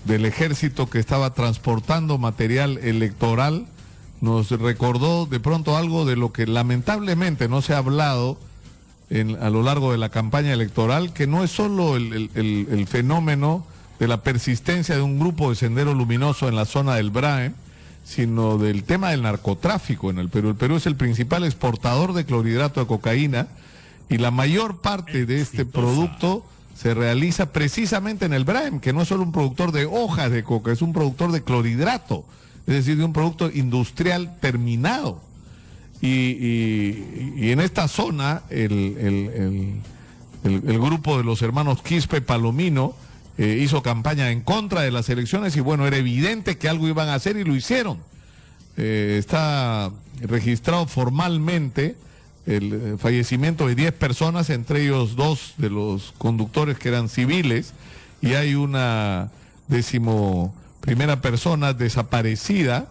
del ejército que estaba transportando material electoral, nos recordó de pronto algo de lo que lamentablemente no se ha hablado a lo largo de la campaña electoral, que no es solo el fenómeno de la persistencia de un grupo de Sendero Luminoso en la zona del BRAE, sino del tema del narcotráfico en el Perú. El Perú es el principal exportador de clorhidrato de cocaína y la mayor parte de este producto se realiza precisamente en el BRAEM, que no es solo un productor de hojas de coca, es un productor de clorhidrato, es decir, de un producto industrial terminado. Y en esta zona el grupo de los hermanos Quispe Palomino hizo campaña en contra de las elecciones y bueno, era evidente que algo iban a hacer y lo hicieron. Está registrado formalmente el fallecimiento de 10 personas, entre ellos 2 de los conductores que eran civiles, y hay una 11ª persona desaparecida,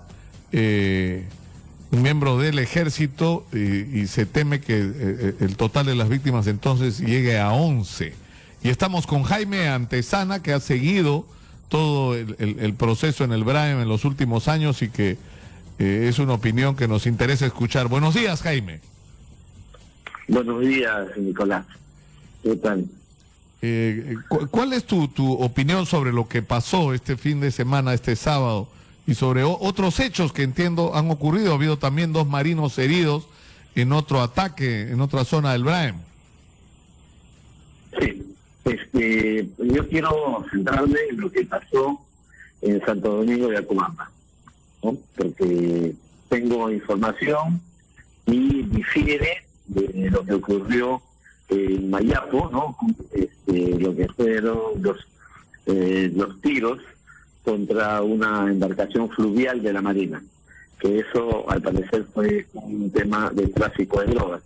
un miembro del ejército, y se teme que el total de las víctimas entonces llegue a 11. Y estamos con Jaime Antesana, que ha seguido todo el proceso en el BRAEM en los últimos años y que es una opinión que nos interesa escuchar. Buenos días, Jaime. Buenos días, Nicolás. ¿Qué tal? ¿Cuál es tu opinión sobre lo que pasó este fin de semana, este sábado, y sobre otros hechos que entiendo han ocurrido? Ha habido también 2 marinos heridos en otro ataque, en otra zona del BRAEM. Sí. Yo quiero centrarme en lo que pasó en Santo Domingo de Acobamba, ¿no? Porque tengo información y difiere de lo que ocurrió en Mayapo, ¿no? Lo que fueron los tiros contra una embarcación fluvial de la Marina, que eso al parecer fue un tema de tráfico de drogas.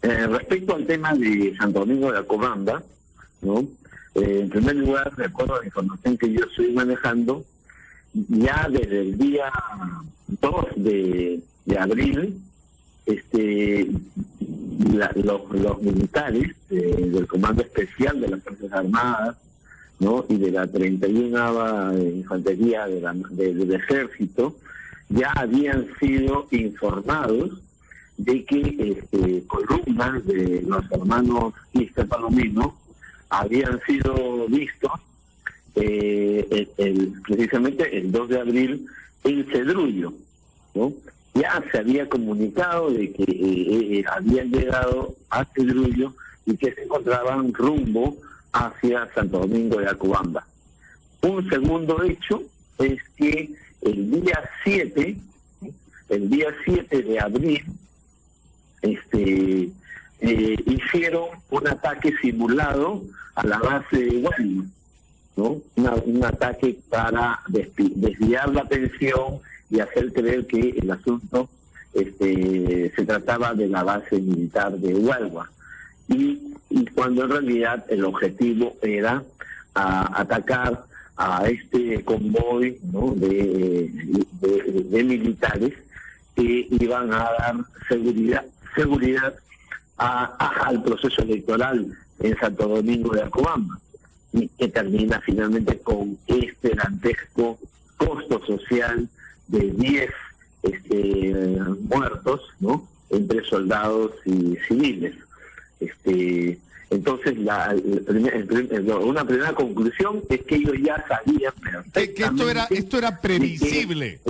Respecto al tema de Santo Domingo de Acobamba, ¿no? En primer lugar, de acuerdo a la información que yo estoy manejando, ya desde el día 2 de abril, los militares del Comando Especial de las Fuerzas Armadas, ¿no? Y de la 31ª Infantería del Ejército, ya habían sido informados de que columnas de los hermanos Quispe Palomino habían sido vistos precisamente el 2 de abril en Cedrullo, ¿no? Ya se había comunicado de que habían llegado a Cedrullo y que se encontraban rumbo hacia Santo Domingo de Acobamba. Un segundo hecho es que el día 7 de abril, hicieron un ataque simulado a la base de Huelva, ¿no? Un ataque para desviar la atención y hacer creer que el asunto se trataba de la base militar de Huelva, y cuando en realidad el objetivo era atacar a este convoy, ¿no? de militares que iban a dar seguridad al proceso electoral en Santo Domingo de Acobamba, y que termina finalmente con este dantesco costo social de 10 muertos, ¿no? Entre soldados y civiles. Entonces, una primera conclusión es que ellos ya sabían perfectamente que esto era previsible.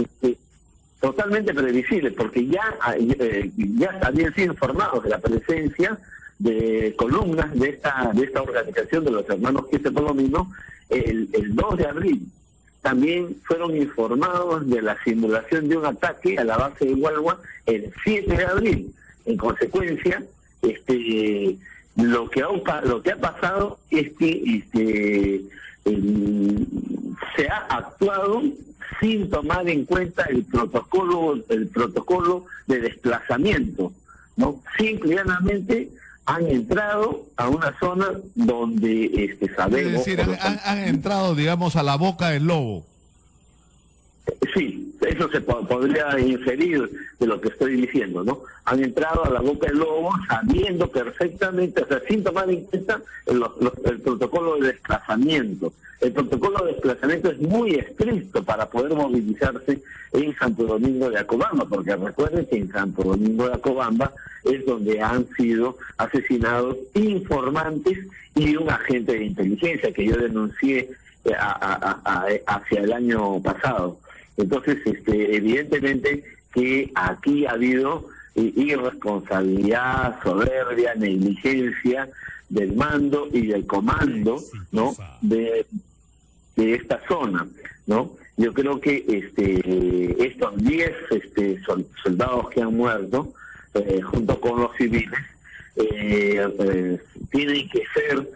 Totalmente previsible, porque ya habían sido informados de la presencia de columnas de esta organización de los hermanos Quispe Palomino el 2 de abril. También fueron informados de la simulación de un ataque a la base de Huelva el 7 de abril. En consecuencia, lo que ha pasado es que se ha actuado sin tomar en cuenta el protocolo de desplazamiento, ¿no? Simple y llanamente han entrado a una zona donde sabemos... Es decir, han entrado, digamos, a la boca del lobo. Sí, eso se podría inferir de lo que estoy diciendo, ¿no? Han entrado a la Boca del Lobo sabiendo perfectamente, o sea, sin tomar en cuenta el protocolo de desplazamiento. El protocolo de desplazamiento es muy estricto para poder movilizarse en Santo Domingo de Acobamba, porque recuerden que en Santo Domingo de Acobamba es donde han sido asesinados informantes y un agente de inteligencia que yo denuncié hacia el año pasado. Entonces, evidentemente que aquí ha habido irresponsabilidad, soberbia, negligencia del mando y del comando, ¿no?, de esta zona, ¿no? Yo creo que estos 10 soldados que han muerto, junto con los civiles, tienen que ser,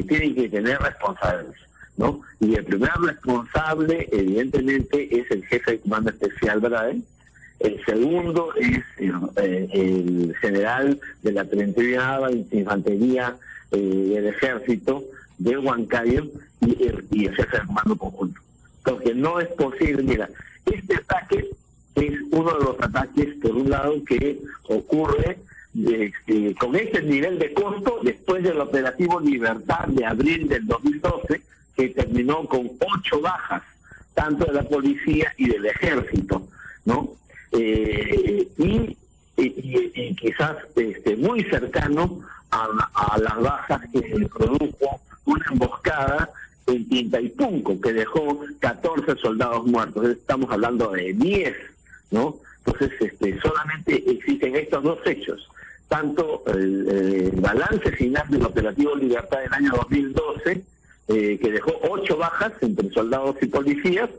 tienen que tener responsables, ¿no? Y el primer responsable, evidentemente, es el jefe de comando especial, ¿verdad? El segundo es el general de la 31ª Infantería del Ejército de Huancayo y el jefe de comando conjunto. Porque no es posible, mira, este ataque es uno de los ataques, por un lado, que ocurre con este nivel de costo después del operativo Libertad de abril del 2012, que terminó con 8 bajas, tanto de la policía y del ejército, ¿no? Y quizás muy cercano a las bajas que produjo una emboscada en Tintaypunco, que dejó 14 soldados muertos. Estamos hablando de 10, ¿no? Entonces, solamente existen estos dos hechos, tanto el balance final del operativo Libertad del año 2012, que dejó 8 bajas entre soldados y policías,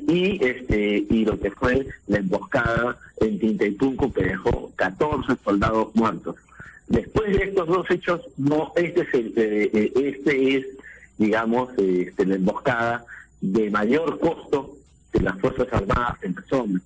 y lo que fue la emboscada en Tintaypunco, que dejó 14 soldados muertos. Después de estos dos hechos, no, este es, digamos, la emboscada de mayor costo de las Fuerzas Armadas en persona.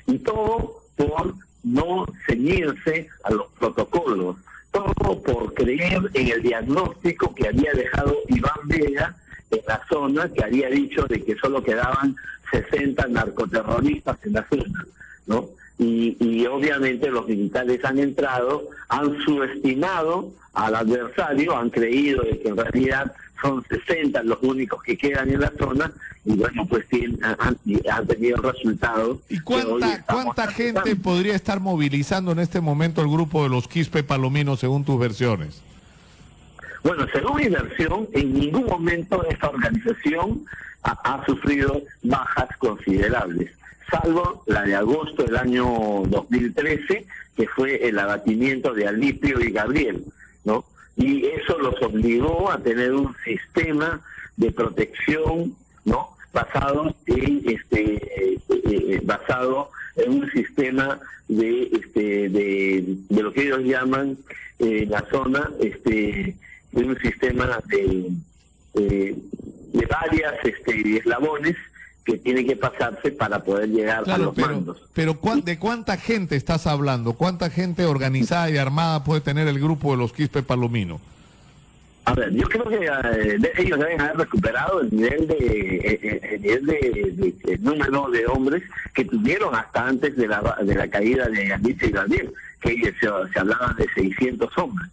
Y todo por no ceñirse a los protocolos, todo por creer en el diagnóstico que había dejado Iván Vega en la zona, que había dicho de que solo quedaban 60 narcoterroristas en la zona, ¿no? Y obviamente los militares han entrado, han subestimado al adversario, han creído de que en realidad son 60 los únicos que quedan en la zona, y bueno, pues han tenido resultados. ¿Y cuánta gente podría estar movilizando en este momento el grupo de los Quispe Palomino, según tus versiones? Bueno, según mi versión, en ningún momento esta organización ha sufrido bajas considerables, salvo la de agosto del año 2013, que fue el abatimiento de Alipio y Gabriel, ¿no? Y eso los obligó a tener un sistema de protección, ¿no?, basado en un sistema de lo que ellos llaman la zona, de un sistema de varias eslabones que tiene que pasarse para poder llegar a los mandos. Pero ¿de cuánta gente estás hablando? ¿Cuánta gente organizada y armada puede tener el grupo de los Quispe Palomino? A ver, yo creo que ellos deben haber recuperado el nivel de número de hombres que tuvieron hasta antes de la caída de Alicia y Gabriel, que se hablaba de 600 hombres.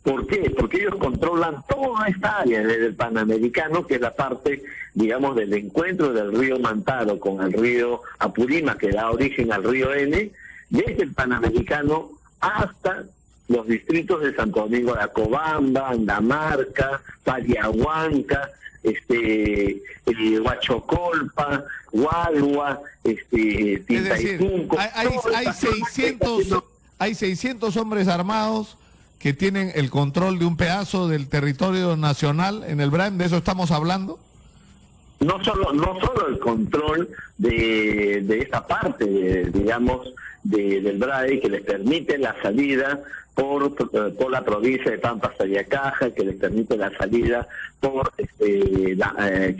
¿Por qué? Porque ellos controlan toda esta área, desde el Panamericano, que es la parte, digamos, del encuentro del río Mantaro con el río Apurímac, que da origen al río N, desde el Panamericano hasta los distritos de Santo Domingo de Acobamba, Andamarca, Pariahuanca, Huachocolpa, Hualua, Tintaypunco. Hay 600 hombres armados que tienen el control de un pedazo del territorio nacional en el BRAEM. ¿De eso estamos hablando? No solo el control de esta parte, digamos, del BRAE, que les permite la salida por la provincia de Pampas Tayacaja, que les permite la salida por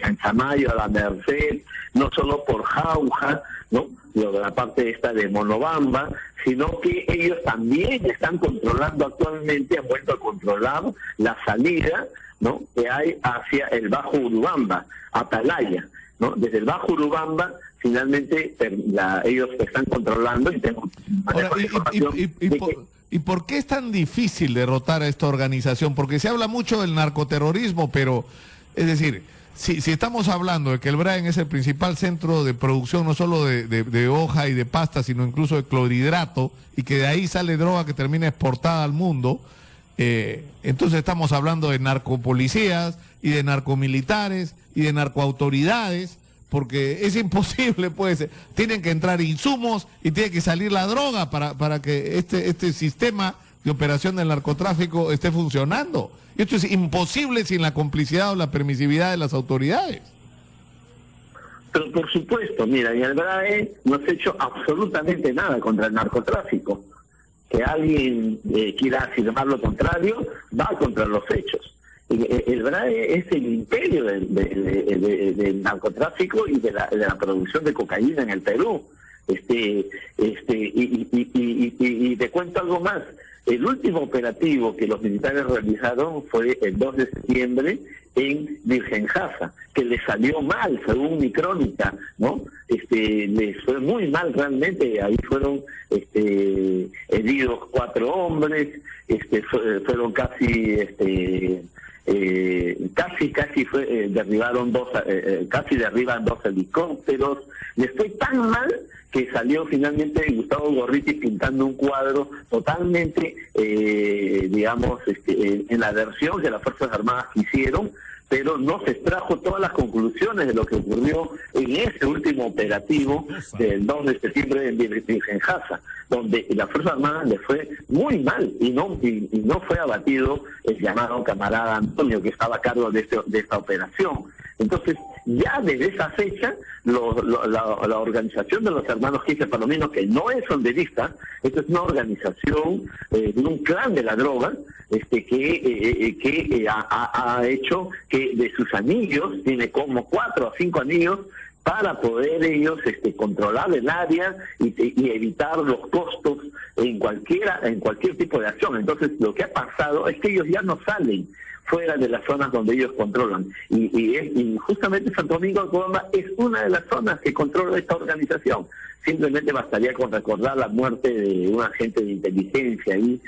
Chanchamayo, La Merced, no solo por Jauja, ¿no?, la parte esta de Monobamba, sino que ellos también están controlando actualmente, han vuelto a controlar la salida, ¿no?, que hay hacia el Bajo Urubamba, Atalaya. ¿no? Desde el Bajo Urubamba, finalmente ellos se están controlando y tengo Ahora, ¿y por qué es tan difícil derrotar a esta organización? Porque se habla mucho del narcoterrorismo, pero, es decir, si estamos hablando de que el Braen es el principal centro de producción no solo de hoja y de pasta, sino incluso de clorhidrato, y que de ahí sale droga que termina exportada al mundo, entonces estamos hablando de narcopolicías y de narcomilitares y de narcoautoridades, porque es imposible, pues, tienen que entrar insumos y tiene que salir la droga para que este sistema de operación del narcotráfico esté funcionando. Y esto es imposible sin la complicidad o la permisividad de las autoridades. Pero por supuesto, mira, y el BRAE no ha hecho absolutamente nada contra el narcotráfico. Que alguien quiera afirmar lo contrario, va contra los hechos. El BRAE es el imperio del narcotráfico y de la producción de cocaína en el Perú. Y te cuento algo más. El último operativo que los militares realizaron fue el 2 de septiembre en Virgen Jaza, que les salió mal, según mi crónica, ¿no? Les fue muy mal realmente. Ahí fueron heridos 4 hombres, fueron casi derribaron casi derriban 2 helicópteros. Les fue tan mal que salió finalmente Gustavo Gorriti pintando un cuadro totalmente, en la versión que las Fuerzas Armadas quisieron, pero no se extrajo todas las conclusiones de lo que ocurrió en ese último operativo del 2 de septiembre en Virgen Jaza, donde las Fuerzas Armadas le fue muy mal y no fue abatido el llamado camarada Antonio, que estaba a cargo de esta operación. Entonces, ya desde esa fecha, la organización de los hermanos Quispe Palomino, que no es sonderista, esta es una organización de un clan de la droga, que ha hecho que de sus anillos, tiene como 4 o 5 anillos, para poder ellos controlar el área y evitar los costos en cualquier tipo de acción. Entonces, lo que ha pasado es que ellos ya no salen fuera de las zonas donde ellos controlan. Y justamente Santo Domingo de Cobamba es una de las zonas que controla esta organización. Simplemente bastaría con recordar la muerte de un agente de inteligencia ahí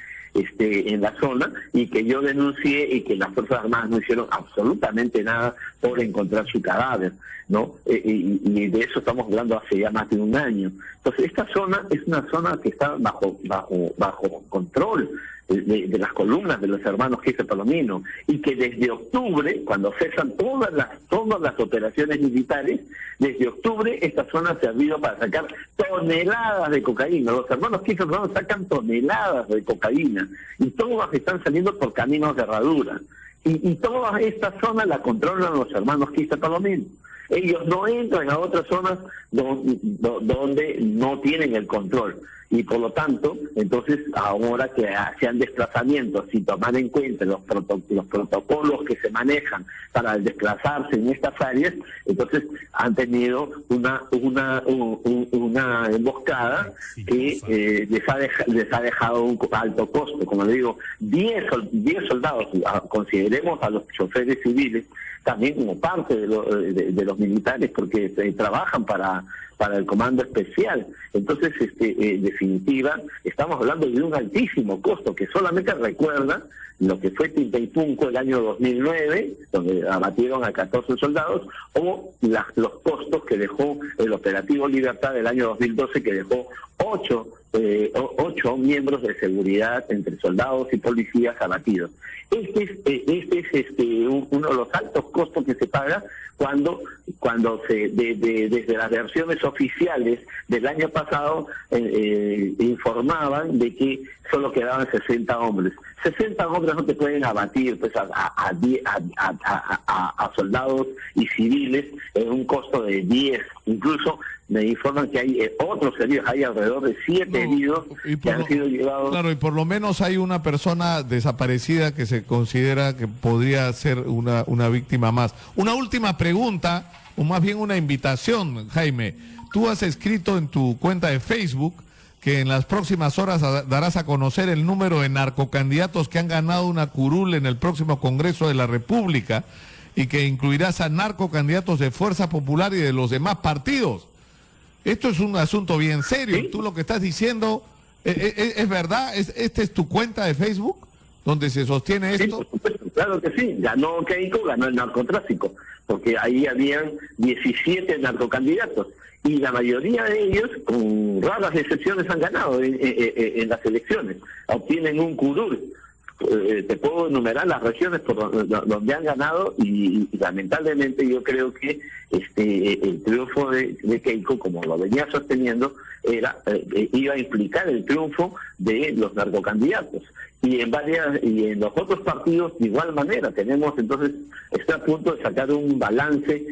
en la zona, y que yo denuncié y que las Fuerzas Armadas no hicieron absolutamente nada por encontrar su cadáver, ¿no? Y de eso estamos hablando hace ya más de un año. Entonces, esta zona es una zona que está bajo control de las columnas de los hermanos Quispe Palomino, y que desde octubre, cuando cesan todas las operaciones militares, desde octubre esta zona ha servido para sacar toneladas de cocaína. Los hermanos Quispe Palomino sacan toneladas de cocaína, y todas están saliendo por caminos de herradura. Y toda esta zona la controlan los hermanos Quispe Palomino. Ellos no entran a otras zonas donde no tienen el control. Y por lo tanto, entonces, ahora que hacían desplazamientos sin tomar en cuenta los protocolos que se manejan para desplazarse en estas áreas, entonces han tenido una emboscada que les ha dejado un alto costo. Como le digo, 10 soldados, consideremos a los choferes civiles también como parte de los militares, porque trabajan para el comando especial. Entonces, en definitiva, estamos hablando de un altísimo costo que solamente recuerda lo que fue Tintaypunco el año 2009, donde abatieron a 14 soldados, o los costos que dejó el Operativo Libertad del año 2012, que dejó 8 miembros de seguridad entre soldados y policías abatidos. Este es uno de los altos costos que se paga cuando desde las versiones oficiales del año pasado informaban de que solo quedaban 60 hombres. 60 hombres no te pueden abatir pues a soldados y civiles en un costo de 10. Incluso me informan que hay otros heridos, hay alrededor de 7 heridos que han sido llevados. Claro, y por lo menos hay una persona desaparecida que se considera que podría ser una víctima más. Una última pregunta, o más bien una invitación, Jaime. Tú has escrito en tu cuenta de Facebook que en las próximas horas darás a conocer el número de narcocandidatos que han ganado una curul en el próximo Congreso de la República. y que incluirás a narcocandidatos de Fuerza Popular y de los demás partidos. Esto es un asunto bien serio. ¿Sí? Tú lo que estás diciendo, ¿es verdad? ¿Esta es tu cuenta de Facebook donde se sostiene Sí, esto? por supuesto, claro que sí. Ganó Keiko, ganó el narcotráfico, porque ahí habían 17 narcocandidatos y la mayoría de ellos, con raras excepciones, han ganado en las elecciones. Obtienen un curul. Te puedo enumerar las regiones por donde han ganado y lamentablemente yo creo que el triunfo de Keiko, como lo venía sosteniendo, iba a implicar el triunfo de los narcocandidatos. Y en los otros partidos de igual manera tenemos, entonces está a punto de sacar un balance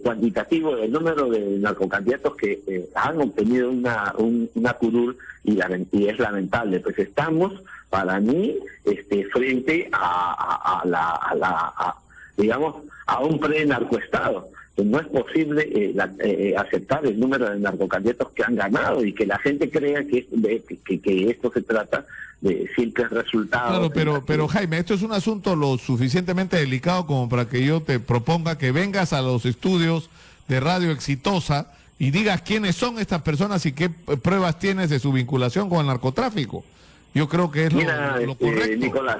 cuantitativo del número de narcocandidatos que han obtenido una curul y es lamentable. Pues estamos, para mí, frente digamos, a un pre-narcoestado. No es posible aceptar el número de narcocandidatos que han ganado y que la gente crea que esto se trata de simples resultados. Claro, pero Jaime, esto es un asunto lo suficientemente delicado como para que yo te proponga que vengas a los estudios de Radio Exitosa y digas quiénes son estas personas y qué pruebas tienes de su vinculación con el narcotráfico. Yo creo que es lo correcto. Nicolás,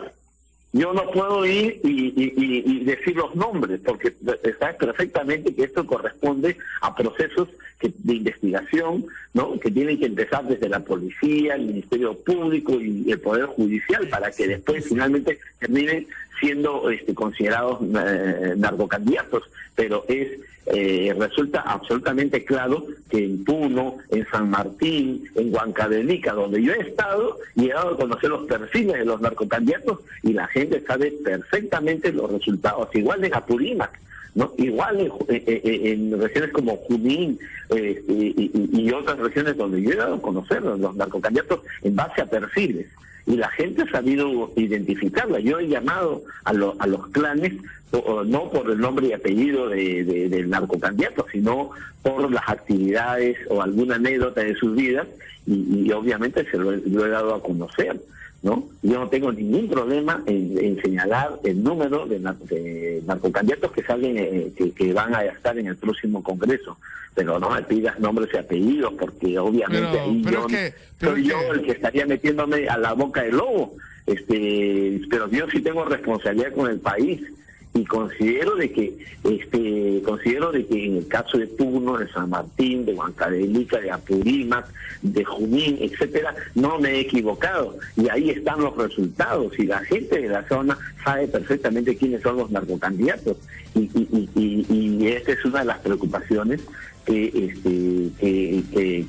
yo no puedo ir y decir los nombres, porque sabes perfectamente que esto corresponde a procesos de investigación, ¿no? Que tienen que empezar desde la policía, el Ministerio Público y el Poder Judicial, para que después finalmente terminen siendo considerados narcocandidatos. Pero resulta absolutamente claro que en Puno, en San Martín, en Huancavelica, donde yo he estado y he dado a conocer los perfiles de los narcocandidatos, y la gente sabe perfectamente los resultados, igual en Apurímac, ¿no? Igual en regiones como Junín y otras regiones donde yo he dado a conocer los narcocandidatos en base a perfiles. Y la gente ha sabido identificarla. Yo he llamado a los clanes, no por el nombre y apellido del narcocandidato, sino por las actividades o alguna anécdota de sus vidas, y obviamente lo he dado a conocer, ¿no? Yo no tengo ningún problema en señalar el número de narcocandidatos que salen, que van a estar en el próximo Congreso, pero no me pidas nombres y apellidos, porque obviamente soy yo el que estaría metiéndome a la boca del lobo. Pero yo sí tengo responsabilidad con el país, y considero de que en el caso de Puno, de San Martín, de Huancavelica, de Apurímac, de Junín, etcétera, no me he equivocado, y ahí están los resultados, y la gente de la zona sabe perfectamente quiénes son los narcocandidatos, y esta es una de las preocupaciones que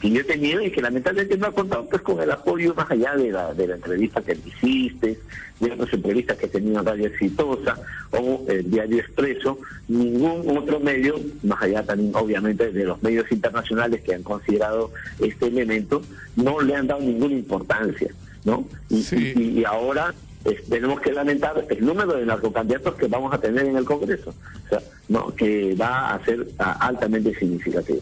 yo he tenido, y que lamentablemente no ha contado pues con el apoyo más allá de la entrevista que me hiciste, de otras entrevistas que he tenido en Radio Exitosa o el Diario Expreso. Ningún otro medio, más allá también obviamente de los medios internacionales que han considerado este elemento, no le han dado ninguna importancia, ¿no? Y ahora tenemos que lamentar el número de narcocandidatos que vamos a tener en el Congreso, o sea, ¿no? Que va a ser altamente significativo.